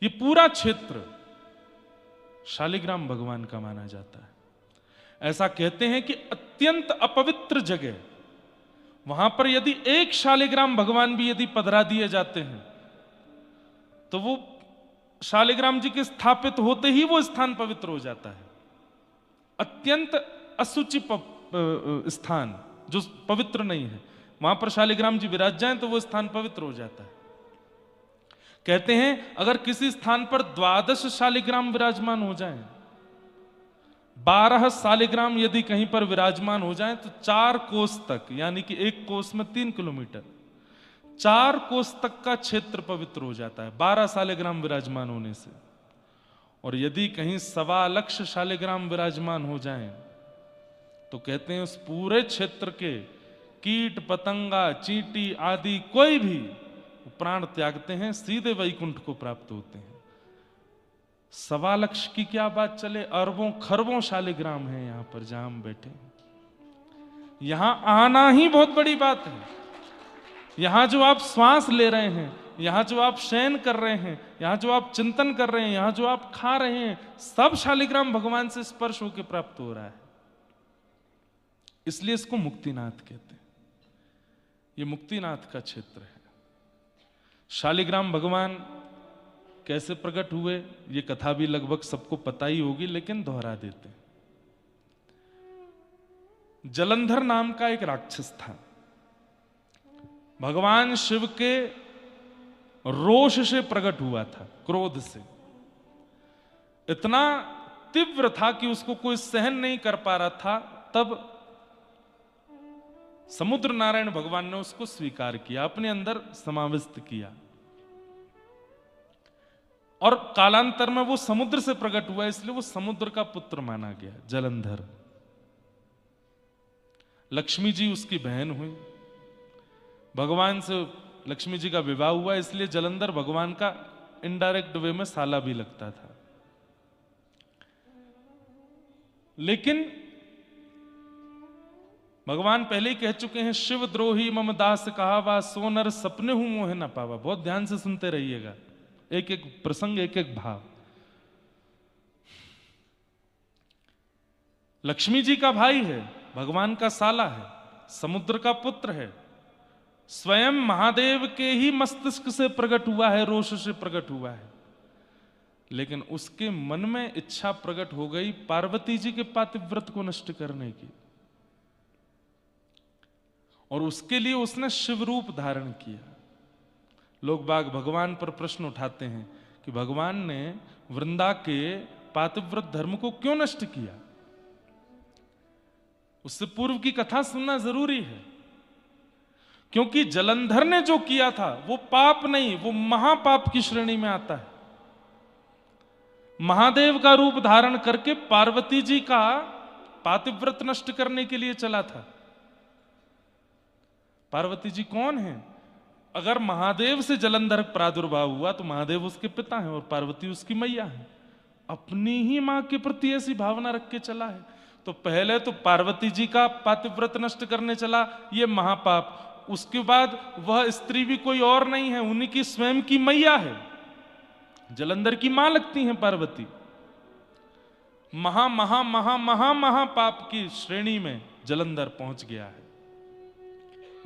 ये पूरा क्षेत्र शालिग्राम भगवान का माना जाता है। ऐसा कहते हैं कि अत्यंत अपवित्र जगह, वहां पर यदि एक शालिग्राम भगवान भी यदि पधरा दिए जाते हैं तो वो शालिग्राम जी के स्थापित होते ही वो स्थान पवित्र हो जाता है। अत्यंत असुचि स्थान जो पवित्र नहीं है, वहां पर शालिग्राम जी विराज जाएं तो वो स्थान पवित्र हो जाता है। कहते हैं अगर किसी स्थान पर 12 शालिग्राम विराजमान हो जाएं, 12 शालिग्राम यदि कहीं पर विराजमान हो जाएं तो 4 कोस तक, यानी कि एक कोस में 3 किलोमीटर, 4 कोस तक का क्षेत्र पवित्र हो जाता है 12 शालिग्राम विराजमान होने से। और यदि कहीं 1.25 लाख शालिग्राम विराजमान हो जाएं तो कहते हैं उस पूरे क्षेत्र के कीट पतंगा चींटी आदि कोई भी प्राण त्यागते हैं, सीधे वैकुंठ को प्राप्त होते हैं। 1.25 लाख की क्या बात चले, अरबों खरबों शालिग्राम है यहां पर जहां हम बैठे। यहां आना ही बहुत बड़ी बात है। यहां जो आप श्वास ले रहे हैं, यहां जो आप शयन कर रहे हैं, यहां जो आप चिंतन कर रहे हैं, यहां जो आप खा रहे हैं, सब शालिग्राम भगवान से स्पर्श होकर प्राप्त हो रहा है। इसलिए इसको मुक्तिनाथ कहते हैं। ये मुक्तिनाथ का क्षेत्र है। शालिग्राम भगवान कैसे प्रकट हुए ये कथा भी लगभग सबको पता ही होगी, लेकिन दोहरा देते हैं। जलंधर नाम का एक राक्षस था। भगवान शिव के रोष से प्रकट हुआ था, क्रोध से। इतना तीव्र था कि उसको कोई सहन नहीं कर पा रहा था। तब समुद्र नारायण भगवान ने उसको स्वीकार किया, अपने अंदर समाविष्ट किया। और कालांतर में वो समुद्र से प्रकट हुआ, इसलिए वो समुद्र का पुत्र माना गया, जलंधर। लक्ष्मी जी उसकी बहन हुई। भगवान से लक्ष्मी जी का विवाह हुआ, इसलिए जलंधर भगवान का इनडायरेक्ट वे में साला भी लगता था। लेकिन भगवान पहले ही कह चुके हैं, शिव द्रोही मम दास कहावा, सोनर सपने हूं मोह न पावा। बहुत ध्यान से सुनते रहिएगा, एक एक प्रसंग, एक एक भाव। लक्ष्मी जी का भाई है, भगवान का साला है, समुद्र का पुत्र है, स्वयं महादेव के ही मस्तिष्क से प्रकट हुआ है, रोष से प्रकट हुआ है। लेकिन उसके मन में इच्छा प्रकट हो गई पार्वती जी के पातिव्रत को नष्ट करने की, और उसके लिए उसने शिव रूप धारण किया। लोग बाग भगवान पर प्रश्न उठाते हैं कि भगवान ने वृंदा के पातिव्रत धर्म को क्यों नष्ट किया। उससे पूर्व की कथा सुनना जरूरी है, क्योंकि जलंधर ने जो किया था वो पाप नहीं, वो महापाप की श्रेणी में आता है। महादेव का रूप धारण करके पार्वती जी का पातिव्रत नष्ट करने के लिए चला था। पार्वती जी कौन है? अगर महादेव से जलंधर प्रादुर्भाव हुआ तो महादेव उसके पिता हैं और पार्वती उसकी मैया है। अपनी ही मां के प्रति ऐसी भावना रख के चला है, तो पहले तो पार्वती जी का पातिव्रत नष्ट करने चला, ये महापाप। उसके बाद वह स्त्री भी कोई और नहीं है, उन्हीं की स्वयं की मैया है, जलंधर की मां लगती हैं पार्वती। महा महा महा महा महापाप की श्रेणी में जलंधर पहुंच गया है।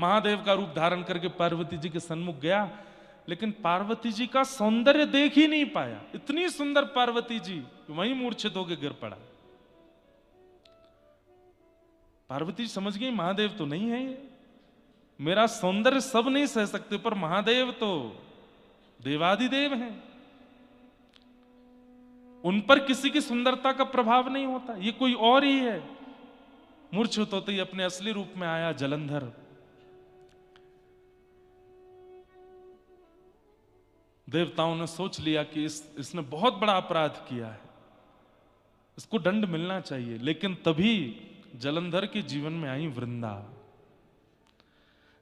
महादेव का रूप धारण करके पार्वती जी के सन्मुख गया, लेकिन पार्वती जी का सौंदर्य देख ही नहीं पाया। इतनी सुंदर पार्वती जी, वहीं मूर्छित होकर गिर पड़ा। पार्वती जी समझ गई महादेव तो नहीं है ये, मेरा सौंदर्य सब नहीं सह सकते, पर महादेव तो देवादिदेव हैं, उन पर किसी की सुंदरता का प्रभाव नहीं होता, ये कोई और ही है। मूर्छित होते ही अपने असली रूप में आया जलंधर। देवताओं ने सोच लिया कि इसने बहुत बड़ा अपराध किया है, इसको दंड मिलना चाहिए। लेकिन तभी जलंधर के जीवन में आई वृंदा,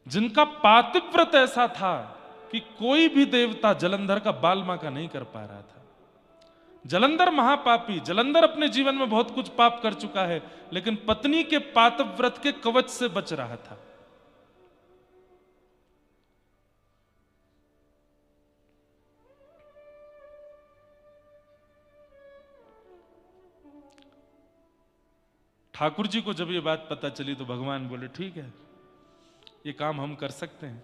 जिनका पातिव्रत ऐसा था कि कोई भी देवता जलंधर का बाल बांका नहीं कर पा रहा था। जलंधर महापापी, जलंधर अपने जीवन में बहुत कुछ पाप कर चुका है, लेकिन पत्नी के पातिव्रत के कवच से बच रहा था। ठाकुर जी को जब ये बात पता चली तो भगवान बोले ठीक है, ये काम हम कर सकते हैं।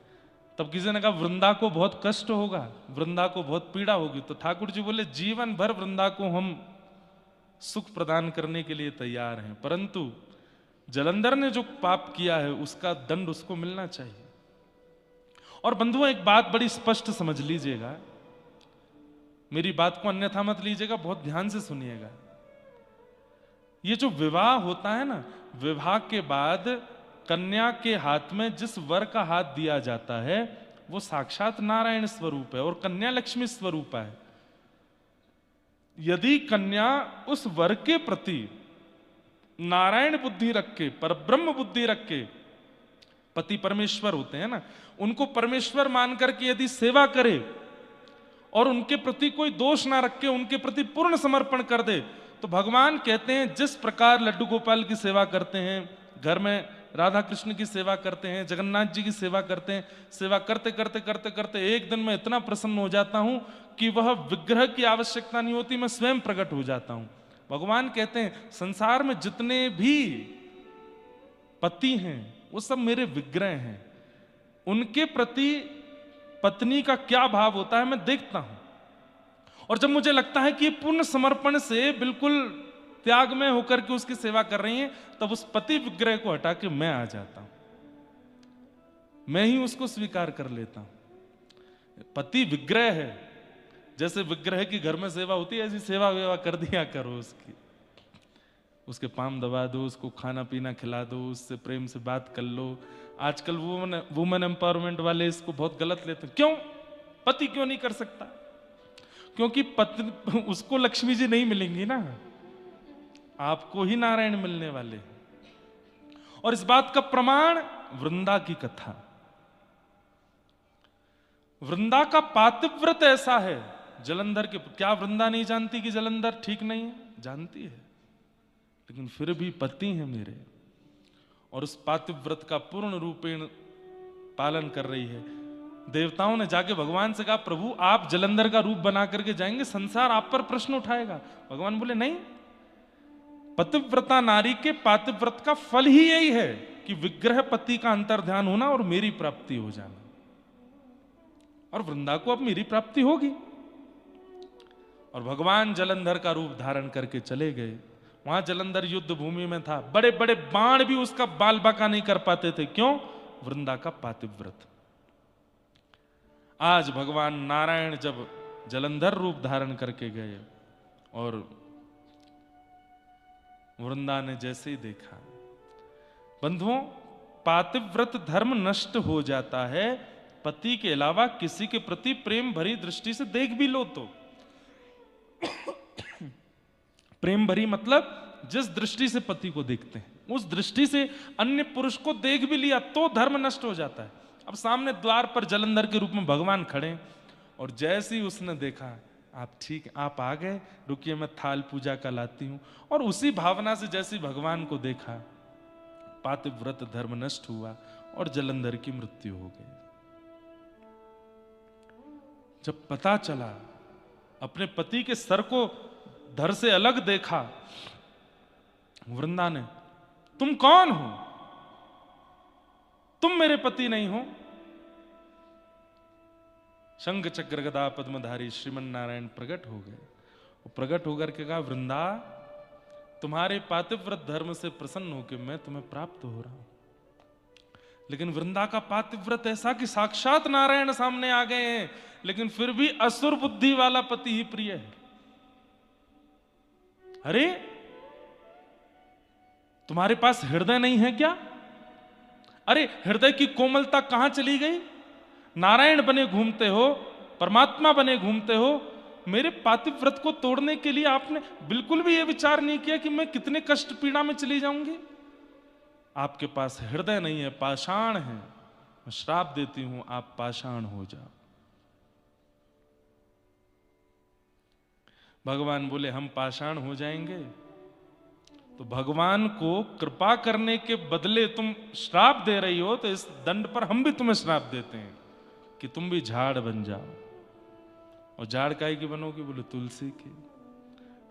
तब किसी ने कहा वृंदा को बहुत कष्ट होगा, वृंदा को बहुत पीड़ा होगी। तो ठाकुर जी बोले जीवन भर वृंदा को हम सुख प्रदान करने के लिए तैयार हैं, परंतु जलंधर ने जो पाप किया है उसका दंड उसको मिलना चाहिए। और बंधुओं एक बात बड़ी स्पष्ट समझ लीजिएगा, मेरी बात को अन्यथा मत लीजिएगा, बहुत ध्यान से सुनिएगा। ये जो विवाह होता है ना, विवाह के बाद कन्या के हाथ में जिस वर का हाथ दिया जाता है वो साक्षात नारायण स्वरूप है और कन्या लक्ष्मी स्वरूप है। यदि कन्या उस वर के प्रति नारायण बुद्धि रख के, परब्रह्म बुद्धि रख के, पति परमेश्वर होते हैं ना, उनको परमेश्वर मान करके यदि सेवा करे और उनके प्रति कोई दोष ना रख के उनके प्रति पूर्ण समर्पण कर दे, तो भगवान कहते हैं जिस प्रकार लड्डू गोपाल की सेवा करते हैं, घर में राधा कृष्ण की सेवा करते हैं, जगन्नाथ जी की सेवा करते हैं, सेवा करते करते करते करते एक दिन मैं इतना प्रसन्न हो जाता हूं कि वह विग्रह की आवश्यकता नहीं होती, मैं स्वयं प्रकट हो जाता हूं। भगवान कहते हैं संसार में जितने भी पति हैं वो सब मेरे विग्रह हैं, उनके प्रति पत्नी का क्या भाव होता है मैं देखता हूं, और जब मुझे लगता है कि ये पूर्ण समर्पण से बिल्कुल त्याग में होकर के उसकी सेवा कर रही हैं, तब उस पति विग्रह को हटा के मैं आ जाता हूं, मैं ही उसको स्वीकार कर लेता हूं। पति विग्रह है, जैसे विग्रह की घर में सेवा होती है ऐसी सेवा वेवा कर दिया करो उसकी, उसके पाम दबा दो, उसको खाना पीना खिला दो, उससे प्रेम से बात कर लो। आजकल वुमेन एम्पावरमेंट वाले इसको बहुत गलत लेते हैं। क्यों? पति क्यों नहीं कर सकता? क्योंकि पत्नी उसको लक्ष्मी जी नहीं मिलेंगी ना, आपको ही नारायण मिलने वाले हैं। और इस बात का प्रमाण वृंदा की कथा। वृंदा का पातिव्रत ऐसा है, जलंधर के, क्या वृंदा नहीं जानती कि जलंधर ठीक नहीं है? जानती है, लेकिन फिर भी पति है मेरे, और उस पातिव्रत का पूर्ण रूपेण पालन कर रही है। देवताओं ने जाके भगवान से कहा प्रभु आप जलंधर का रूप बना करके जाएंगे, संसार आप पर प्रश्न उठाएगा। भगवान बोले नहीं, पतिव्रता नारी के पातिव्रत का फल ही यही है कि विग्रह पति का अंतर्ध्यान होना और मेरी प्राप्ति हो जाना, और वृंदा को अब मेरी प्राप्ति होगी। और भगवान जलंधर का रूप धारण करके चले गए। वहां जलंधर युद्ध भूमि में था, बड़े बड़े बाण भी उसका बाल बाका नहीं कर पाते थे। क्यों? वृंदा का पातिव्रत। आज भगवान नारायण जब जलंधर रूप धारण करके गए और वृंदा ने जैसे ही देखा, बंधुओं पातिव्रत धर्म नष्ट हो जाता है, पति के अलावा किसी के प्रति प्रेम भरी दृष्टि से देख भी लो तो। प्रेम भरी मतलब जिस दृष्टि से पति को देखते हैं उस दृष्टि से अन्य पुरुष को देख भी लिया तो धर्म नष्ट हो जाता है। अब सामने द्वार पर जलंधर के रूप में भगवान खड़े, और जैसे ही उसने देखा आप ठीक, आप आ गए, रुकिए मैं थाल पूजा का लाती हूं, और उसी भावना से जैसे भगवान को देखा पातिव्रत धर्म नष्ट हुआ और जलंधर की मृत्यु हो गई। जब पता चला, अपने पति के सर को धड़ से अलग देखा, वृंदा ने, तुम कौन हो? तुम मेरे पति नहीं हो। शंख चक्र गदा पद्मधारी श्रीमन नारायण प्रकट हो गए। वो प्रकट होकर के कहा वृंदा तुम्हारे पातिव्रत धर्म से प्रसन्न होकर मैं तुम्हें प्राप्त हो रहा हूं। लेकिन वृंदा का पातिव्रत ऐसा कि साक्षात नारायण सामने आ गए हैं, लेकिन फिर भी असुर बुद्धि वाला पति ही प्रिय है। अरे तुम्हारे पास हृदय नहीं है क्या? अरे हृदय की कोमलता कहां चली गई? नारायण बने घूमते हो, परमात्मा बने घूमते हो, मेरे पातिव्रत को तोड़ने के लिए आपने बिल्कुल भी यह विचार नहीं किया कि मैं कितने कष्ट पीड़ा में चली जाऊंगी। आपके पास हृदय नहीं है, पाषाण है। मैं श्राप देती हूं आप पाषाण हो जाओ। भगवान बोले हम पाषाण हो जाएंगे? तो भगवान को कृपा करने के बदले तुम श्राप दे रही हो, तो इस दंड पर हम भी तुम्हें श्राप देते हैं कि तुम भी झाड़ बन जाओ। और झाड़ काहे की बनोगी? बोले तुलसी की।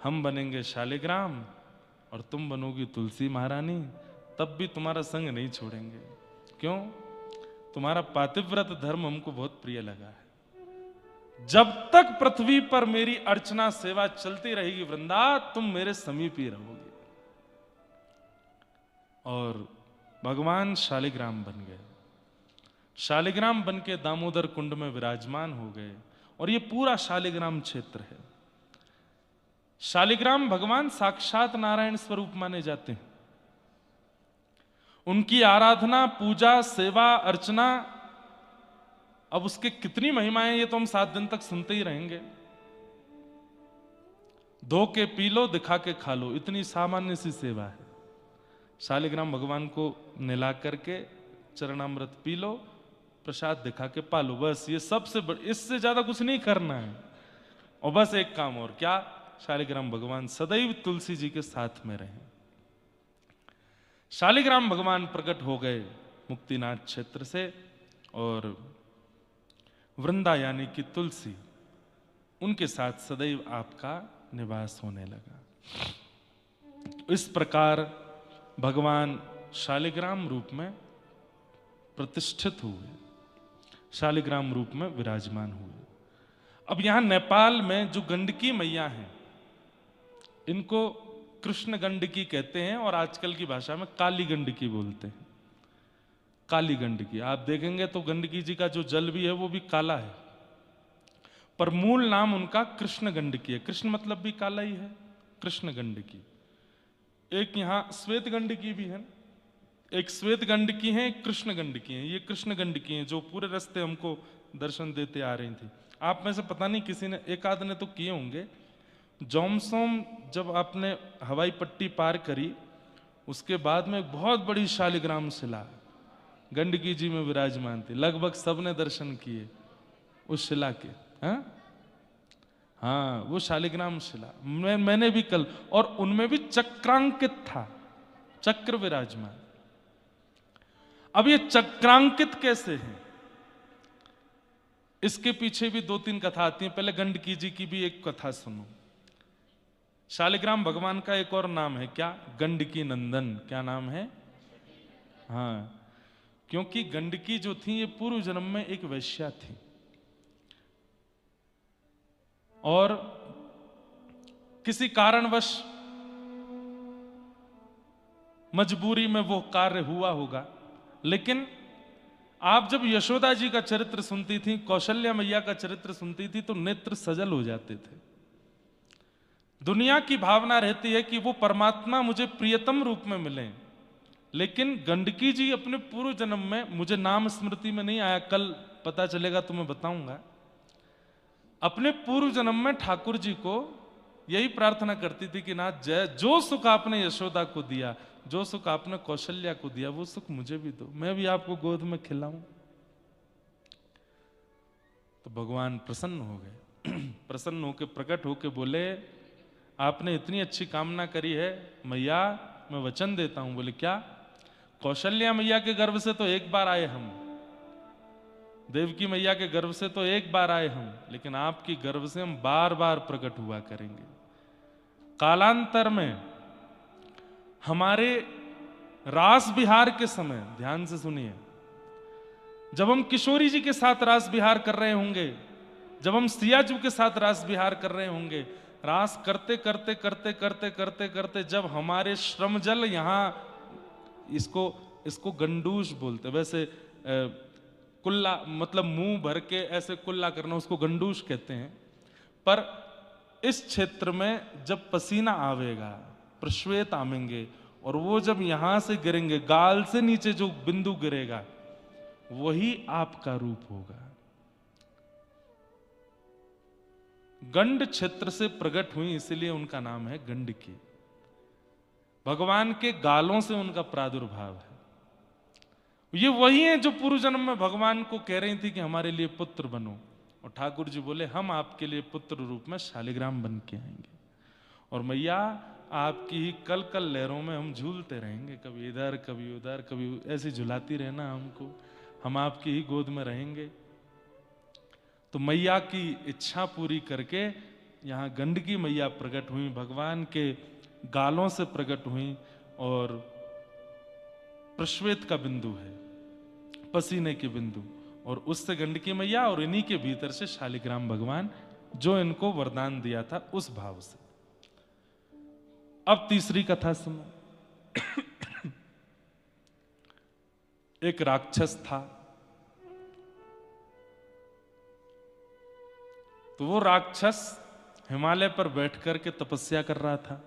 हम बनेंगे शालिग्राम और तुम बनोगी तुलसी महारानी, तब भी तुम्हारा संग नहीं छोड़ेंगे। क्यों? तुम्हारा पातिव्रत धर्म हमको बहुत प्रिय लगा है। जब तक पृथ्वी पर मेरी अर्चना सेवा चलती रहेगी वृंदा, तुम मेरे समीप ही रहोगे। और भगवान शालिग्राम बन गए। शालिग्राम बन के दामोदर कुंड में विराजमान हो गए। और ये पूरा शालिग्राम क्षेत्र है। शालिग्राम भगवान साक्षात नारायण स्वरूप माने जाते हैं। उनकी आराधना, पूजा, सेवा, अर्चना, अब उसके कितनी महिमाएं ये तो हम 7 दिन तक सुनते ही रहेंगे। धो के पी लो, दिखा के खा लो, इतनी सामान्य सी सेवा है। शालिग्राम भगवान को निला करके चरणामृत पी लो, प्रसाद दिखा के पालो, बस ये सबसे इससे ज्यादा कुछ नहीं करना है। और बस एक काम और, क्या? शालिग्राम भगवान सदैव तुलसी जी के साथ में रहे। शालिग्राम भगवान प्रकट हो गए मुक्तिनाथ क्षेत्र से, और वृंदा यानी कि तुलसी, उनके साथ सदैव आपका निवास होने लगा। इस प्रकार भगवान शालिग्राम रूप में प्रतिष्ठित हुए, शालिग्राम रूप में विराजमान हुए। अब यहां नेपाल में जो गंडकी मैया हैं, इनको कृष्ण गंडकी कहते हैं, और आजकल की भाषा में काली गंडकी बोलते हैं। काली गंडकी आप देखेंगे तो गंडकी जी का जो जल भी है वो भी काला है, पर मूल नाम उनका कृष्ण गंडकी है। कृष्ण मतलब भी काला ही है, कृष्ण गंडकी। एक यहां श्वेत गंडकी भी है, एक श्वेत गंडकी है, एक कृष्ण गंडकी है। ये कृष्ण गंडकी है जो पूरे रास्ते हमको दर्शन देते आ रही थी। आप में से पता नहीं किसी ने, एक आध ने तो किए होंगे। जोमसोम जब आपने हवाई पट्टी पार करी, उसके बाद में बहुत बड़ी शालिग्राम शिला गंडकी जी में विराजमान थी। लगभग सबने दर्शन किए उस शिला के। हाँ, वो शालिग्राम शिला मैंने भी कल, और उनमें भी चक्रांकित था, चक्र विराजमान। अब ये चक्रांकित कैसे है, इसके पीछे भी 2-3 कथा आती हैं। पहले गंडकी जी की भी एक कथा सुनो। शालिग्राम भगवान का एक और नाम है, क्या? गंडकी नंदन। क्या नाम है? हाँ, क्योंकि गंडकी जो थी ये पूर्व जन्म में एक वैश्या थी, और किसी कारणवश मजबूरी में वो कार्य हुआ होगा। लेकिन आप जब यशोदा जी का चरित्र सुनती थी, कौशल्या मैया का चरित्र सुनती थी, तो नेत्र सजल हो जाते थे। दुनिया की भावना रहती है कि वो परमात्मा मुझे प्रियतम रूप में मिले, लेकिन गंडकी जी अपने पूर्व जन्म में, मुझे नाम स्मृति में नहीं आया, कल पता चलेगा तो मैं बताऊंगा, अपने पूर्व जन्म में ठाकुर जी को यही प्रार्थना करती थी कि नाथ जय, जो सुख आपने यशोदा को दिया, जो सुख आपने कौशल्या को दिया, वो सुख मुझे भी दो, मैं भी आपको गोद में खिलाऊं। तो भगवान प्रसन्न हो गए। प्रसन्न होकर प्रकट होकर बोले, आपने इतनी अच्छी कामना करी है मैया, मैं वचन देता हूं। बोले क्या? कौशल्या मैया के गर्भ से तो एक बार आए हम, देवकी मैया के गर्भ से तो एक बार आए हम, लेकिन आपकी गर्भ से हम बार बार प्रकट हुआ करेंगे। कालांतर में हमारे रास विहार के समय, ध्यान से सुनिए, जब हम किशोरी जी के साथ रास विहार कर रहे होंगे, जब हम सियाजू के साथ रास विहार कर रहे होंगे, रास करते करते करते करते करते करते जब हमारे श्रम जल यहां, इसको गंडूश बोलते, वैसे कुल्ला मतलब मुंह भर के ऐसे कुल्ला करना, उसको गंडूश कहते हैं। पर इस क्षेत्र में जब पसीना आवेगा, प्रश्वेत आवेंगे, और वो जब यहां से गिरेंगे, गाल से नीचे जो बिंदु गिरेगा वही आपका रूप होगा। गंड क्षेत्र से प्रकट हुई, इसलिए उनका नाम है गंडकी। भगवान के गालों से उनका प्रादुर्भाव है। ये वही है जो पूर्व जन्म में भगवान को कह रही थी कि हमारे लिए पुत्र बनो, और ठाकुर जी बोले हम आपके लिए पुत्र रूप में शालिग्राम बन के आएंगे, और मैया आपकी ही कल कल लहरों में हम झूलते रहेंगे, कभी इधर कभी उधर, कभी ऐसी झुलाती रहना हमको, हम आपकी ही गोद में रहेंगे। तो मैया की इच्छा पूरी करके यहां गंडकी मैया प्रकट हुई। भगवान के गालों से प्रकट हुई और प्रश्वेत का बिंदु है, पसीने के बिंदु, और उससे गंडकी मैया और इन्हीं के भीतर से शालिग्राम भगवान जो इनको वरदान दिया था उस भाव से। अब तीसरी कथा सुनो। एक राक्षस था, तो वो राक्षस हिमालय पर बैठ करके तपस्या कर रहा था।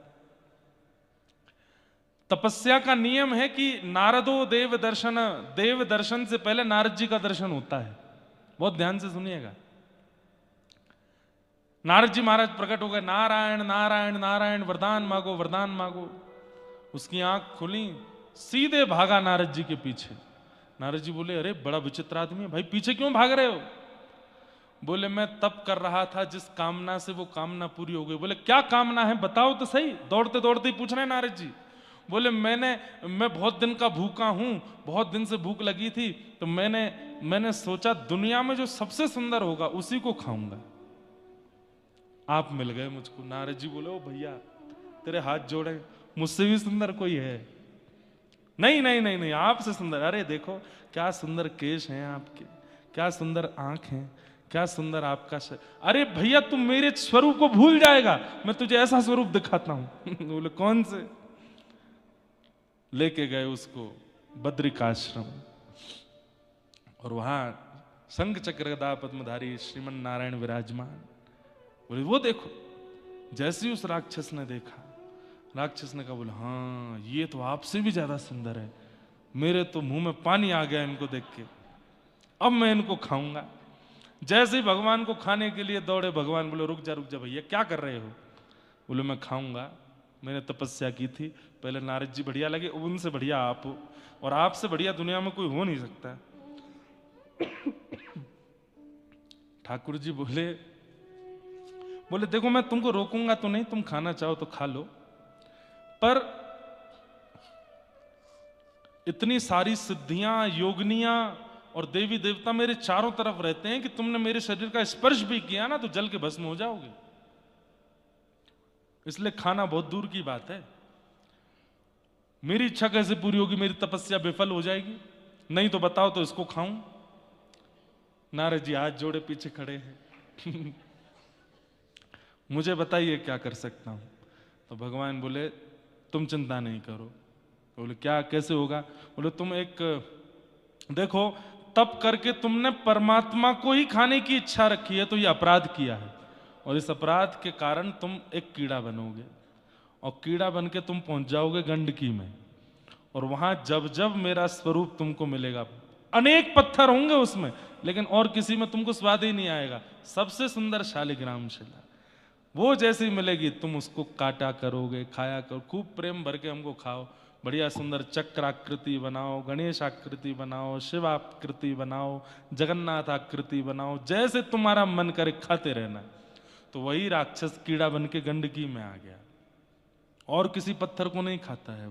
तपस्या का नियम है कि नारदो देव दर्शन से पहले नारद जी का दर्शन होता है। बहुत ध्यान से सुनिएगा। नारद जी महाराज प्रकट हो गए, नारायण नारायण नारायण, वरदान मांगो वरदान मांगो। उसकी आंख खुली, सीधे भागा नारद जी के पीछे। नारद जी बोले, अरे बड़ा विचित्र आदमी है भाई, पीछे क्यों भाग रहे हो? बोले, मैं तप कर रहा था जिस कामना से, वो कामना पूरी हो गई। बोले, क्या कामना है बताओ तो सही। दौड़ते दौड़ते ही पूछ रहे नारद जी। बोले, मैं बहुत दिन का भूखा हूं, बहुत दिन से भूख लगी थी, तो मैंने सोचा दुनिया में जो सबसे सुंदर होगा उसी को खाऊंगा। आप मिल गए मुझको। नारद जी बोले, ओ भैया तेरे हाथ जोड़े, मुझसे भी सुंदर कोई है? नहीं नहीं नहीं नहीं, आपसे सुंदर। अरे देखो क्या सुंदर केश हैं आपके, क्या सुंदर आंख हैं, क्या सुंदर आपका अरे भैया तुम मेरे स्वरूप को भूल जाएगा, मैं तुझे ऐसा स्वरूप दिखाता हूं। बोले, कौन से? लेके गए उसको बद्रिकाश्रम, और वहां शंख चक्र गदा पद्मधारी श्रीमन नारायण विराजमान। बोले, वो देखो। जैसे ही उस राक्षस ने देखा, राक्षस ने कहा, बोले, हाँ ये तो आपसे भी ज्यादा सुंदर है, मेरे तो मुंह में पानी आ गया इनको देख के, अब मैं इनको खाऊंगा। जैसे ही भगवान को खाने के लिए दौड़े, भगवान बोले, रुक जा भैया, क्या कर रहे हो? बोले, मैं खाऊंगा, मैंने तपस्या की थी। पहले नारद जी बढ़िया लगे, उनसे बढ़िया आप हो, और आपसे बढ़िया दुनिया में कोई हो नहीं सकता। ठाकुर जी बोले देखो मैं तुमको रोकूंगा तो नहीं, तुम खाना चाहो तो खा लो, पर इतनी सारी सिद्धियां, योगनियां और देवी देवता मेरे चारों तरफ रहते हैं कि तुमने मेरे शरीर का स्पर्श भी किया ना तो जल के भस्म हो जाओगे, इसलिए खाना बहुत दूर की बात है। मेरी इच्छा कैसे पूरी होगी? मेरी तपस्या विफल हो जाएगी। नहीं तो बताओ तो इसको खाऊं। नारद जी हाथ जोड़े पीछे खड़े हैं। मुझे बताइए क्या कर सकता हूं? तो भगवान बोले, तुम चिंता नहीं करो। बोले, क्या, कैसे होगा? बोले, तुम एक देखो, तप करके तुमने परमात्मा को ही खाने की इच्छा रखी है, तो ये अपराध किया है, और इस अपराध के कारण तुम एक कीड़ा बनोगे, और कीड़ा बन के तुम पहुंच जाओगे गंडकी में, और वहां जब जब मेरा स्वरूप तुमको मिलेगा, अनेक पत्थर होंगे उसमें, लेकिन और किसी में तुमको स्वाद ही नहीं आएगा। सबसे सुंदर शालिग्राम शिला, वो जैसी मिलेगी तुम उसको काटा करोगे, खाया करो, खूब प्रेम भर के हमको खाओ, बढ़िया सुंदर चक्राकृति बनाओ, गणेश आकृति बनाओ, शिव आकृति बनाओ, जगन्नाथ आकृति बनाओ, जैसे तुम्हारा मन करे खाते रहना। तो वही राक्षस कीड़ा बन के गंडकी में आ गया, और किसी पत्थर को नहीं खाता है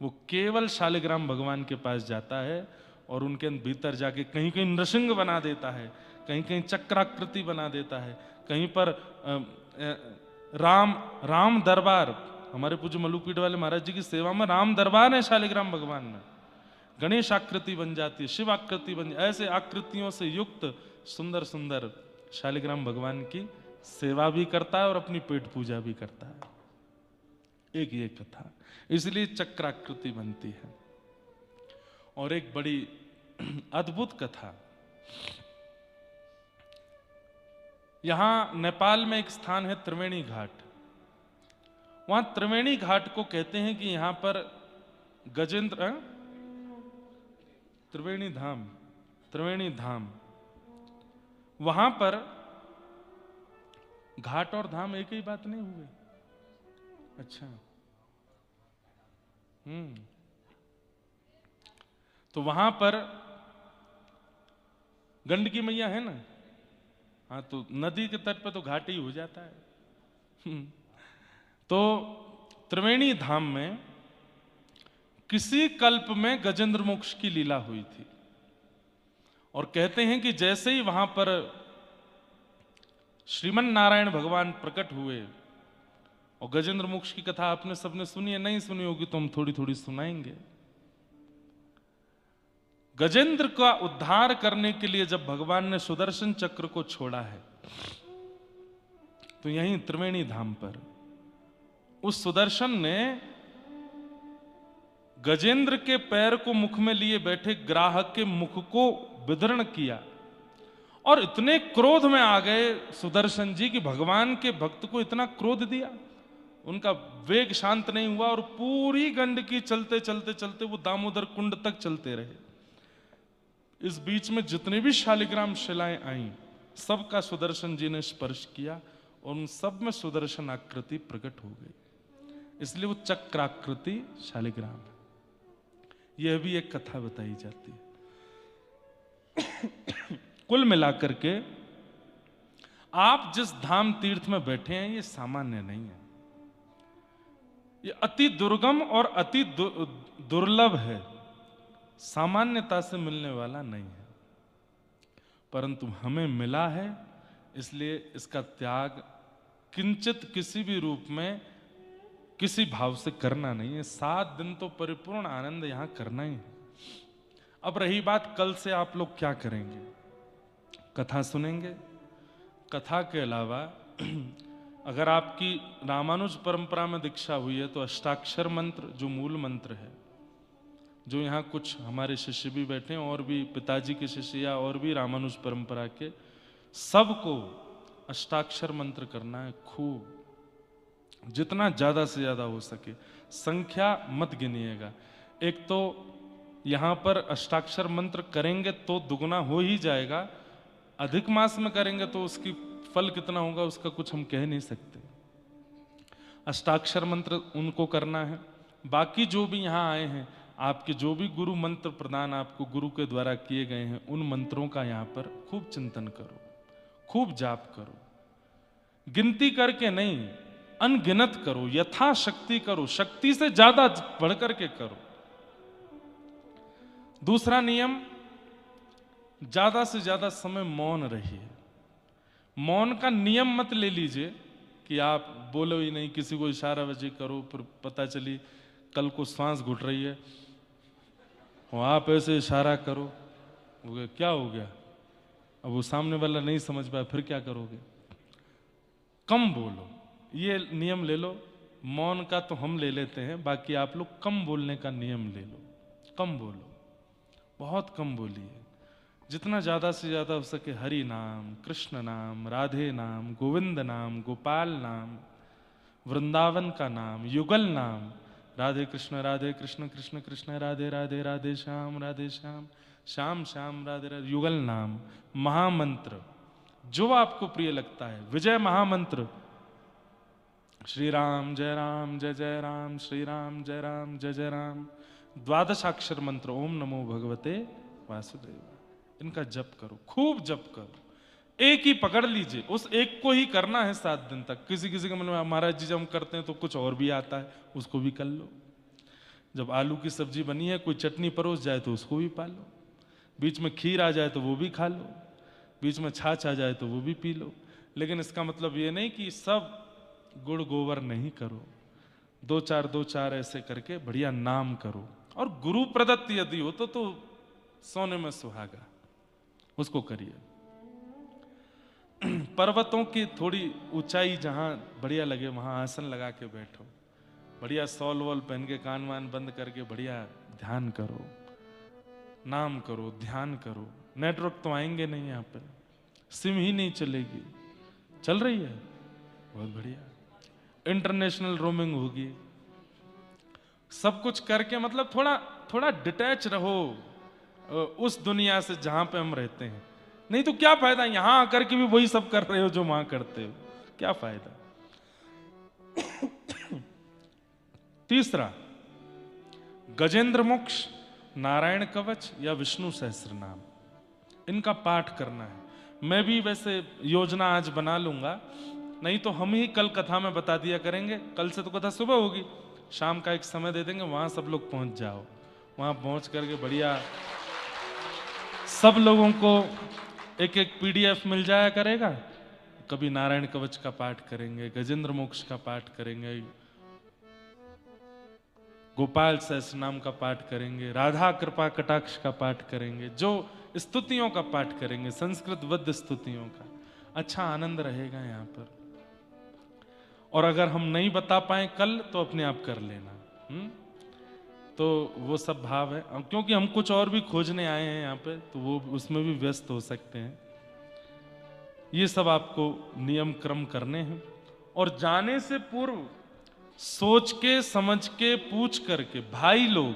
वो केवल शालिग्राम भगवान के पास जाता है, और उनके भीतर जाके कहीं कहीं नृसिंह बना देता है, कहीं कहीं चक्राकृति बना देता है, कहीं पर राम दरबार, हमारे पूज्य मल्लुपीठ वाले महाराज जी की सेवा में राम दरबार है शालिग्राम भगवान में, गणेश आकृति बन जाती है, शिव आकृति बन, ऐसे आकृतियों से युक्त सुंदर सुंदर शालिग्राम भगवान की सेवा भी करता है और अपनी पेट पूजा भी करता है। एक ये कथा, इसलिए चक्राकृति बनती है। और एक बड़ी अद्भुत कथा, यहां नेपाल में एक स्थान है त्रिवेणी घाट। वहां त्रिवेणी घाट को कहते हैं कि यहां पर गजेंद्र त्रिवेणी धाम, वहां पर घाट और धाम एक ही बात नहीं हुई? अच्छा, तो वहां पर गंडकी मैया है ना, हाँ, तो नदी के तट पे तो घाट ही हो जाता है। तो त्रिवेणी धाम में किसी कल्प में गजेंद्र मोक्ष की लीला हुई थी, और कहते हैं कि जैसे ही वहां पर श्रीमन नारायण भगवान प्रकट हुए, और गजेंद्र मोक्ष की कथा आपने सबने सुनी है, नहीं सुनी होगी तो हम थोड़ी थोड़ी सुनाएंगे। गजेंद्र का उद्धार करने के लिए जब भगवान ने सुदर्शन चक्र को छोड़ा है, तो यहीं त्रिवेणी धाम पर उस सुदर्शन ने गजेंद्र के पैर को मुख में लिए बैठे ग्राहक के मुख को विदीर्ण किया, और इतने क्रोध में आ गए सुदर्शन जी कि भगवान के भक्त को इतना क्रोध दिया, उनका वेग शांत नहीं हुआ और पूरी गंडकी चलते चलते चलते वो दामोदर कुंड तक चलते रहे। इस बीच में जितनी भी शालिग्राम शिलाएं आईं, सबका सुदर्शन जी ने स्पर्श किया और उन सब में सुदर्शन आकृति प्रकट हो गई, इसलिए वो चक्राकृति शालिग्राम है। यह भी एक कथा बताई जाती है। कुल मिलाकर के आप जिस धाम तीर्थ में बैठे हैं ये सामान्य नहीं है, ये अति दुर्गम और अति दुर्लभ है, सामान्यता से मिलने वाला नहीं है, परंतु हमें मिला है, इसलिए इसका त्याग किंचित किसी भी रूप में किसी भाव से करना नहीं है। 7 दिन तो परिपूर्ण आनंद यहां करना ही है। अब रही बात कल से आप लोग क्या करेंगे, कथा सुनेंगे। कथा के अलावा अगर आपकी रामानुज परंपरा में दीक्षा हुई है तो अष्टाक्षर मंत्र जो मूल मंत्र है, जो यहाँ कुछ हमारे शिष्य भी बैठे हैं और भी पिताजी के शिष्य या और भी रामानुज परंपरा के, सबको अष्टाक्षर मंत्र करना है खूब, जितना ज्यादा से ज्यादा हो सके। संख्या मत गिनिएगा। एक तो यहां पर अष्टाक्षर मंत्र करेंगे तो दुगना हो ही जाएगा, अधिक मास में करेंगे तो उसकी फल कितना होगा उसका कुछ हम कह नहीं सकते। अष्टाक्षर मंत्र उनको करना है। बाकी जो भी यहां आए हैं, आपके जो भी गुरु मंत्र प्रदान आपको गुरु के द्वारा किए गए हैं, उन मंत्रों का यहां पर खूब चिंतन करो, खूब जाप करो, गिनती करके नहीं, अनगिनत करो, यथाशक्ति करो, शक्ति से ज्यादा बढ़कर के करो। दूसरा नियम, ज्यादा से ज्यादा समय मौन रहिए। मौन का नियम मत ले लीजिए कि आप बोलो ही नहीं, किसी को इशारा वजी करो, फिर पता चली कल को सांस घुट रही है और आप ऐसे इशारा करो, वो क्या हो गया, अब वो सामने वाला नहीं समझ पाया, फिर क्या करोगे। कम बोलो, ये नियम ले लो। मौन का तो हम ले लेते हैं, बाकी आप लोग कम बोलने का नियम ले लो। कम बोलो, बहुत कम बोलिए, जितना ज्यादा से ज्यादा हो सके हरि नाम, कृष्ण नाम, राधे नाम, गोविंद नाम, गोपाल नाम, वृंदावन का नाम, युगल नाम, राधे कृष्ण कृष्ण कृष्ण राधे राधे, राधे श्याम श्याम श्याम राधे राधे, युगल नाम, महामंत्र जो आपको प्रिय लगता है, विजय महामंत्र, श्री राम जय जय राम, श्री राम जय जय राम, द्वादशाक्षर मंत्र ओम नमो भगवते वासुदेव, इनका जप करो, खूब जप करो। एक ही पकड़ लीजिए, उस एक को ही करना है 7 दिन तक। किसी किसी के मन में महाराज जी जब हम करते हैं तो कुछ और भी आता है, उसको भी कर लो। जब आलू की सब्जी बनी है, कोई चटनी परोस जाए तो उसको भी पा लो, बीच में खीर आ जाए तो वो भी खा लो, बीच में छाछ आ जाए तो वो भी पी लो। लेकिन इसका मतलब ये नहीं कि सब गुड़ गोबर नहीं करो, 2-4 ऐसे करके बढ़िया नाम करो। और गुरु प्रदत्त यदि हो तो सोने में सुहागा, उसको करिए। पर्वतों की थोड़ी ऊंचाई जहां बढ़िया लगे वहां आसन लगा के बैठो, बढ़िया सॉल वॉल पहन के कान वान बंद करके बढ़िया ध्यान करो, नाम करो, ध्यान करो। नेटवर्क तो आएंगे नहीं, यहाँ पे सिम ही नहीं चलेगी, चल रही है बहुत बढ़िया, इंटरनेशनल रोमिंग होगी, सब कुछ करके मतलब थोड़ा डिटैच रहो उस दुनिया से जहां पे हम रहते हैं। नहीं तो क्या फायदा, यहां आकर के भी वही सब कर रहे हो जो वहां करते हो, क्या फायदा। तीसरा, गजेंद्र मोक्ष, नारायण कवच या विष्णु सहस्त्र नाम, इनका पाठ करना है। मैं भी वैसे योजना आज बना लूंगा, नहीं तो हम ही कल कथा में बता दिया करेंगे। कल से तो कथा सुबह होगी, शाम का एक समय दे देंगे, वहां सब लोग पहुंच जाओ। वहां पहुंच करके बढ़िया सब लोगों को एक PDF मिल जाया करेगा, कभी नारायण कवच का पाठ करेंगे, गजेंद्र मोक्ष का पाठ करेंगे, गोपाल सहस्रनाम का पाठ करेंगे, राधा कृपा कटाक्ष का पाठ करेंगे, जो स्तुतियों का पाठ करेंगे, संस्कृत वद्य स्तुतियों का। अच्छा आनंद रहेगा यहाँ पर। और अगर हम नहीं बता पाए कल तो अपने आप कर लेना। तो वो सब भाव है, क्योंकि हम कुछ और भी खोजने आए हैं यहाँ पे, तो वो उसमें भी व्यस्त हो सकते हैं। ये सब आपको नियम क्रम करने हैं, और जाने से पूर्व सोच के समझ के पूछ करके भाई लोग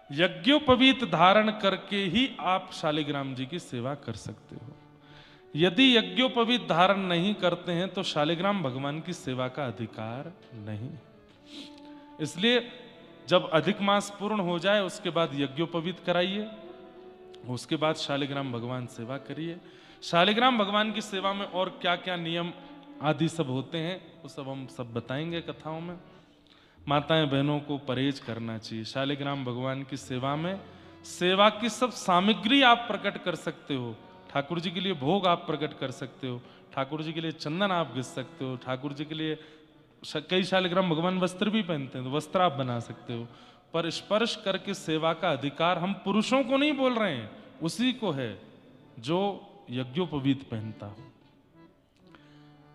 यज्ञोपवीत धारण करके ही आप शालिग्राम जी की सेवा कर सकते हो। यदि यज्ञोपवीत धारण नहीं करते हैं तो शालिग्राम भगवान की सेवा का अधिकार नहीं। इसलिए जब अधिक मास पूर्ण हो जाए उसके बाद यज्ञोपवीत कराइए, उसके बाद शालिग्राम भगवान सेवा करिए। शालिग्राम भगवान की सेवा में और क्या क्या नियम आदि सब होते हैं वो सब हम सब बताएंगे कथाओं में। माताएं बहनों को परहेज करना चाहिए। शालिग्राम भगवान की सेवा में सेवा की सब सामग्री आप प्रकट कर सकते हो। ठाकुर जी के लिए भोग आप प्रकट कर सकते हो, ठाकुर जी के लिए चंदन आप घिस सकते हो, ठाकुर जी के लिए कई शालिग्राम भगवान वस्त्र भी पहनते हैं तो वस्त्र आप बना सकते हो। पर स्पर्श करके सेवा का अधिकार हम पुरुषों को नहीं बोल रहे हैं, उसी को है जो यज्ञोपवीत पहनता हो।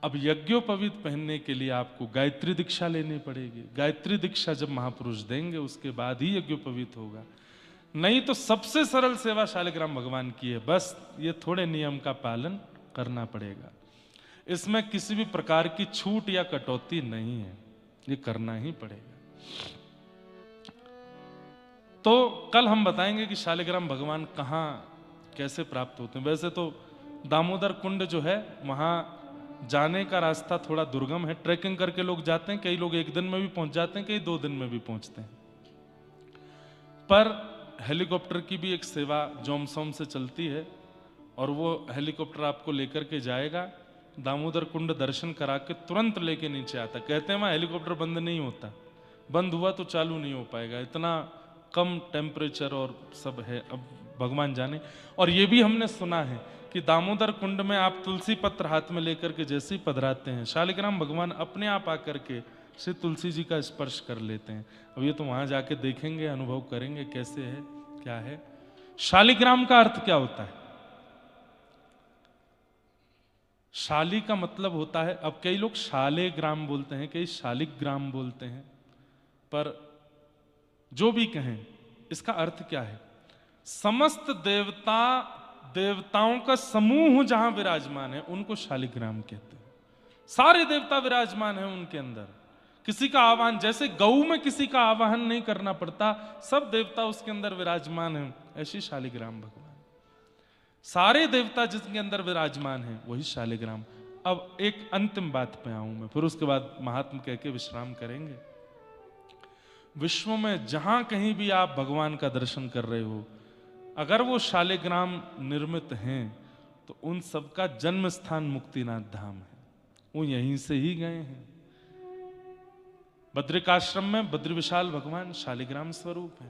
अब यज्ञोपवीत पहनने के लिए आपको गायत्री दीक्षा लेनी पड़ेगी। गायत्री दीक्षा जब महापुरुष देंगे उसके बाद ही यज्ञोपवीत होगा। नहीं तो सबसे सरल सेवा शालिग्राम भगवान की है, बस ये थोड़े नियम का पालन करना पड़ेगा। इसमें किसी भी प्रकार की छूट या कटौती नहीं है, ये करना ही पड़ेगा। तो कल हम बताएंगे कि शालिग्राम भगवान कहाँ कैसे प्राप्त होते हैं। वैसे तो दामोदर कुंड जो है वहां जाने का रास्ता थोड़ा दुर्गम है, ट्रैकिंग करके लोग जाते हैं, कई लोग एक दिन में भी पहुंच जाते हैं, कई 2 दिन में भी पहुंचते हैं। पर हेलीकॉप्टर की भी एक सेवा जोमसोम से चलती है और वो हेलीकॉप्टर आपको लेकर के जाएगा, दामोदर कुंड दर्शन करा के तुरंत लेके नीचे आता। कहते हैं वहां हेलीकॉप्टर बंद नहीं होता, बंद हुआ तो चालू नहीं हो पाएगा, इतना कम टेम्परेचर और सब है, अब भगवान जाने। और ये भी हमने सुना है कि दामोदर कुंड में आप तुलसी पत्र हाथ में लेकर के जैसे ही पधराते हैं, शालिग्राम भगवान अपने आप आकर के श्री तुलसी जी का स्पर्श कर लेते हैं। अब ये तो वहां जाके देखेंगे, अनुभव करेंगे कैसे है क्या है। शालिग्राम का अर्थ क्या होता है? शाली का मतलब होता है, अब कई लोग शालेग्राम बोलते हैं, कई शालिग्राम बोलते हैं, पर जो भी कहें इसका अर्थ क्या है? समस्त देवताओं का समूह जहां विराजमान है उनको शालिग्राम कहते हैं। सारे देवता विराजमान हैं उनके अंदर, किसी का आवाहन, जैसे गऊ में किसी का आवाहन नहीं करना पड़ता, सब देवता उसके अंदर विराजमान हैं, ऐसी शालिग्राम भगवान। सारे देवता जिसके अंदर विराजमान हैं वही शालिग्राम। अब एक अंतिम बात पे आऊं मैं, फिर उसके बाद महात्म कह के विश्राम करेंगे। विश्व में जहां कहीं भी आप भगवान का दर्शन कर रहे हो, अगर वो शालिग्राम निर्मित हैं तो उन सबका जन्म स्थान मुक्तिनाथ धाम है, वो यहीं से ही गए हैं। बद्रिकाश्रम में बद्री विशाल भगवान शालिग्राम स्वरूप है,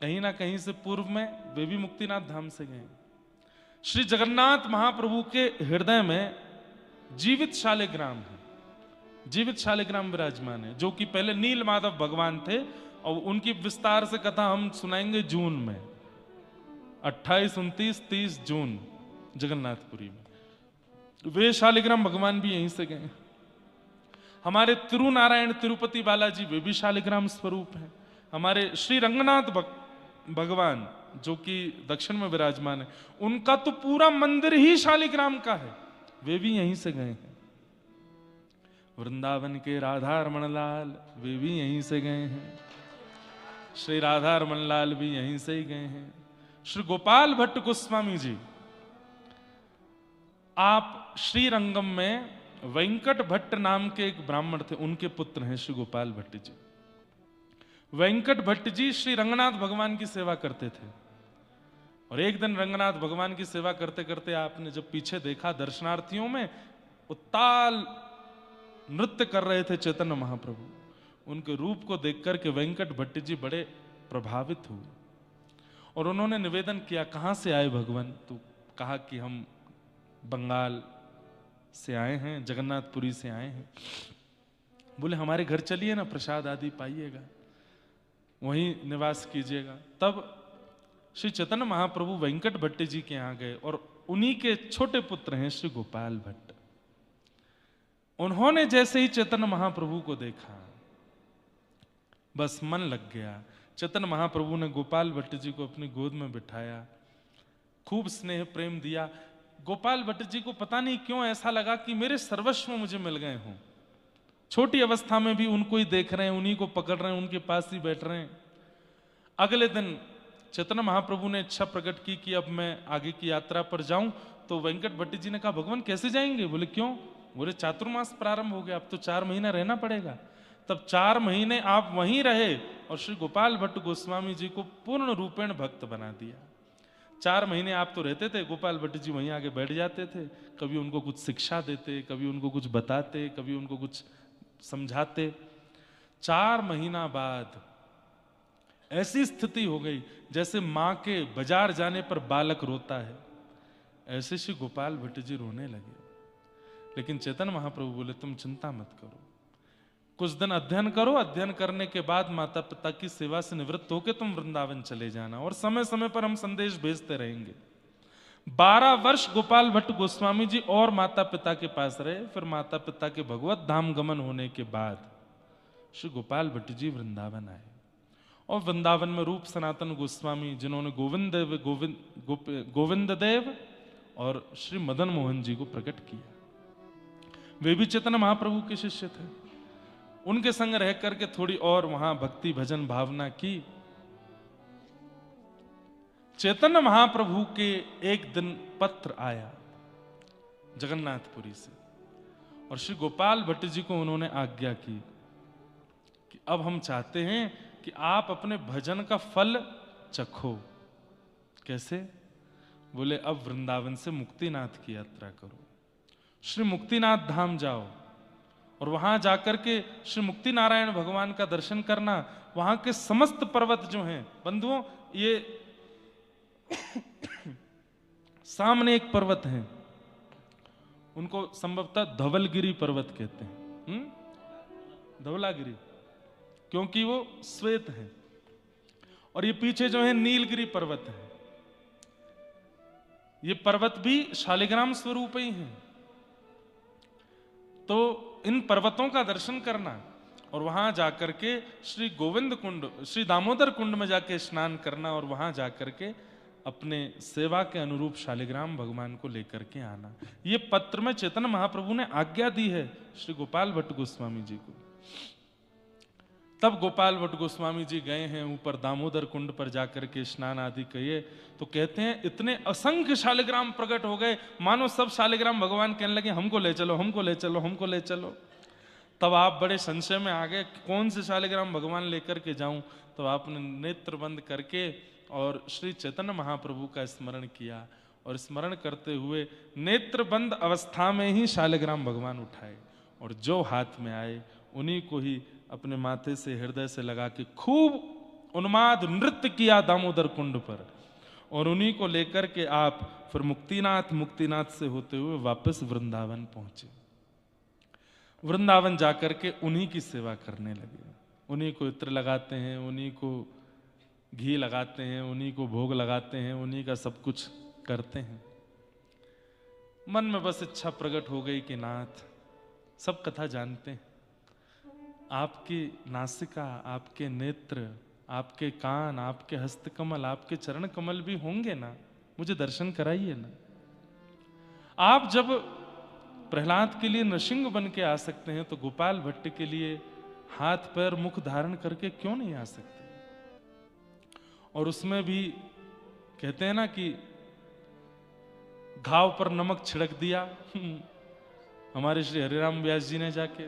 कहीं ना कहीं से पूर्व में वे भी मुक्तिनाथ धाम से गए। श्री जगन्नाथ महाप्रभु के हृदय में जीवित शालिग्राम है, जीवित शालिग्राम विराजमान है, जो कि पहले नील माधव भगवान थे और उनकी विस्तार से कथा हम सुनाएंगे जून में, 28, 29, 30 जून जगन्नाथपुरी में। वे शालिग्राम भगवान भी यहीं से गए। हमारे तिरुनारायण तिरुपति बालाजी वे भी शालिग्राम स्वरूप हैं। हमारे श्री रंगनाथ भगवान जो कि दक्षिण में विराजमान है, उनका तो पूरा मंदिर ही शालिग्राम का है, वे भी यहीं से गए हैं। वृंदावन के राधा रमण लाल वे भी यहीं से गए हैं, श्री राधा रमण लाल भी यहीं से ही गए हैं। श्री गोपाल भट्ट गोस्वामी जी, आप श्रीरंगम में वेंकट भट्ट नाम के एक ब्राह्मण थे, उनके पुत्र हैं श्री गोपाल भट्ट जी। वेंकट भट्ट जी श्री रंगनाथ भगवान की सेवा करते थे, और एक दिन रंगनाथ भगवान की सेवा करते करते आपने जब पीछे देखा दर्शनार्थियों में उत्ताल नृत्य कर रहे थे चैतन्य महाप्रभु, उनके रूप को देखकर के वेंकट भट्ट जी बड़े प्रभावित हुए और उन्होंने निवेदन किया, कहां से आए भगवान? तो कहा कि हम बंगाल से आए हैं, जगन्नाथपुरी से आए हैं। बोले हमारे घर चलिए ना, प्रसाद आदि पाइएगा, वहीं निवास कीजिएगा। तब श्री चैतन्य महाप्रभु वेंकट भट्ट जी के यहाँ गए और उन्हीं के छोटे पुत्र हैं श्री गोपाल भट्ट। उन्होंने जैसे ही चैतन्य महाप्रभु को देखा, बस मन लग गया। चैतन्य महाप्रभु ने गोपाल भट्ट जी को अपनी गोद में बिठाया, खूब स्नेह प्रेम दिया। गोपाल भट्ट जी को पता नहीं क्यों ऐसा लगा कि मेरे सर्वस्व मुझे मिल गए हों। छोटी अवस्था में भी उनको ही देख रहे हैं, उन्हीं को पकड़ रहे हैं, उनके पास ही बैठ रहे हैं। अगले दिन चैतन्य महाप्रभु ने इच्छा प्रकट की कि अब मैं आगे की यात्रा पर जाऊं। तो वेंकट भट्ट जी ने कहा भगवान कैसे जाएंगे? बोले क्यों? बोले चातुर्मास प्रारंभ हो गया, अब तो 4 महीना रहना पड़ेगा। तब 4 महीने आप वहीं रहे और श्री गोपाल भट्ट गोस्वामी जी को पूर्ण रूपेण भक्त बना दिया। 4 महीने आप तो रहते थे, गोपाल भट्ट जी वहीं आगे बैठ जाते थे, कभी उनको कुछ शिक्षा देते, कभी उनको कुछ बताते, कभी उनको कुछ समझाते। 4 महीना बाद ऐसी स्थिति हो गई जैसे मां के बाजार जाने पर बालक रोता है, ऐसे श्री गोपाल भट्ट जी रोने लगे। लेकिन चैतन्य महाप्रभु बोले तुम चिंता मत करो, कुछ दिन अध्ययन करो, अध्ययन करने के बाद माता पिता की सेवा से निवृत्त होकर तुम वृंदावन चले जाना और समय समय पर हम संदेश भेजते रहेंगे। 12 वर्ष गोपाल भट्ट गोस्वामी जी और माता पिता के पास रहे। फिर माता पिता के भगवत धाम गमन होने के बाद श्री गोपाल भट्ट जी वृंदावन आए और वृंदावन में रूप सनातन गोस्वामी, जिन्होंने गोविंद देव और श्री मदन मोहन जी को प्रकट किया, वे भी चैतन्य महाप्रभु के शिष्य थे। उनके संग रह करके थोड़ी और वहां भक्ति भजन भावना की। चैतन्य महाप्रभु के एक दिन पत्र आया जगन्नाथपुरी से और श्री गोपाल भट्ट जी को उन्होंने आज्ञा की कि अब हम चाहते हैं कि आप अपने भजन का फल चखो। कैसे? बोले अब वृंदावन से मुक्तिनाथ की यात्रा करो, श्री मुक्तिनाथ धाम जाओ और वहां जाकर के श्री मुक्ति नारायण भगवान का दर्शन करना। वहां के समस्त पर्वत जो हैं बंधुओं, ये सामने एक पर्वत है, उनको संभवतः धवलगिरी पर्वत कहते हैं, धवलागिरी, क्योंकि वो श्वेत है। और ये पीछे जो है नीलगिरी पर्वत है। ये पर्वत भी शालिग्राम स्वरूप ही हैं। तो इन पर्वतों का दर्शन करना और वहां जाकर के श्री गोविंद कुंड, श्री दामोदर कुंड में जाके स्नान करना और वहां जाकर के अपने सेवा के अनुरूप शालिग्राम भगवान को लेकर के आना, ये पत्र में चैतन्य महाप्रभु ने आज्ञा दी है श्री गोपाल भट्ट गोस्वामी जी को। तब गोपाल भट्ट गोस्वामी जी गए हैं ऊपर दामोदर कुंड पर जाकर के स्नान आदि किए। तो कहते हैं इतने असंख्य शालिग्राम प्रकट हो गए, मानो सब शालिग्राम भगवान कहने लगे हमको ले चलो, हमको ले चलो, हमको ले चलो। तब आप बड़े संशय में आ गए, कौन से शालिग्राम भगवान लेकर के जाऊं? तो आपने नेत्र बंद करके और श्री चैतन्य महाप्रभु का स्मरण किया और स्मरण करते हुए नेत्र बंद अवस्था में ही शालिग्राम भगवान उठाए और जो हाथ में आए उन्हीं को ही अपने माथे से हृदय से लगा के खूब उन्माद नृत्य किया दामोदर कुंड पर और उन्हीं को लेकर के आप फिर मुक्तिनाथ से होते हुए वापस वृंदावन पहुंचे। वृंदावन जाकर के उन्हीं की सेवा करने लगे, उन्हीं को इत्र लगाते हैं, उन्हीं को घी लगाते हैं, उन्हीं को भोग लगाते हैं, उन्हीं का सब कुछ करते हैं। मन में बस इच्छा प्रकट हो गई कि नाथ, सब कथा जानते हैं, आपकी नासिका, आपके नेत्र, आपके कान, आपके हस्तकमल, आपके चरण कमल भी होंगे ना, मुझे दर्शन कराइए ना। आप जब प्रहलाद के लिए नृसिंह बन के आ सकते हैं तो गोपाल भट्ट के लिए हाथ पैर मुख धारण करके क्यों नहीं आ सकते? और उसमें भी कहते हैं ना कि घाव पर नमक छिड़क दिया हमारे श्री हरिराम व्यास जी ने जाके।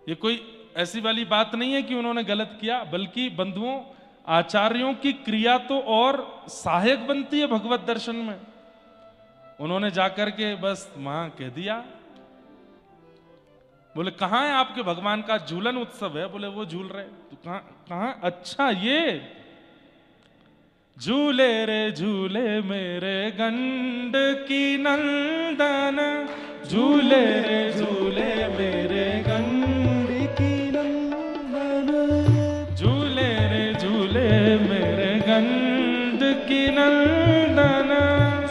ये कोई ऐसी वाली बात नहीं है कि उन्होंने गलत किया, बल्कि बंधुओं आचार्यों की क्रिया तो और सहायक बनती है भगवत दर्शन में। उन्होंने जाकर के बस वहां कह दिया, बोले कहां है आपके भगवान का झूलन उत्सव है? बोले वो झूल रहे। तो कहां? अच्छा ये झूले रे झूले मेरे गंड की नंदन, झूले रे झूले मेरे गंडकी नंदन, झूले रे झूले मेरे गंडकी नंदन,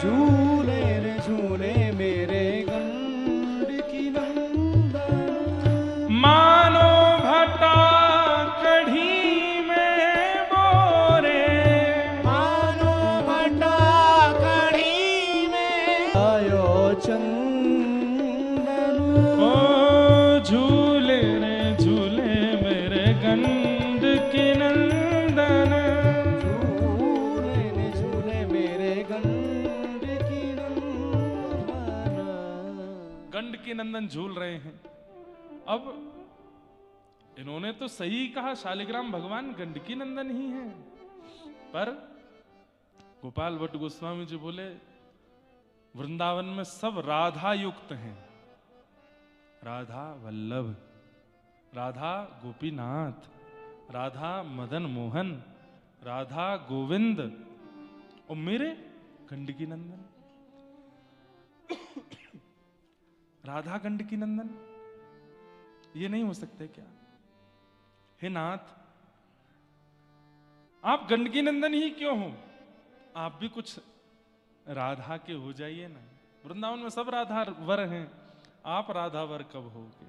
झूले रे झूले मेरे गंडकी नंदन। मानो भटा कढ़ी में बोरे, मानो भटा कढ़ी में आयो चंदन। ओ झूले रे झूले मेरे गंडकी नंदन, झूले रे झूले मेरे गंडकी नंदन। गंडकी नंदन झूल रहे हैं। अब इन्होंने तो सही कहा, शालिग्राम भगवान गंडकी नंदन ही हैं, पर गोपाल भट्ट गोस्वामी जी बोले वृंदावन में सब राधा युक्त हैं। राधा वल्लभ, राधा गोपीनाथ, राधा मदन मोहन, राधा गोविंद और मेरे गंडकी नंदन। राधा गंडकी नंदन, ये नहीं हो सकते क्या? हे नाथ, आप गंडकी नंदन ही क्यों हो? आप भी कुछ राधा के हो जाइए ना। वृंदावन में सब राधा वर हैं, आप राधा वर कब होगे?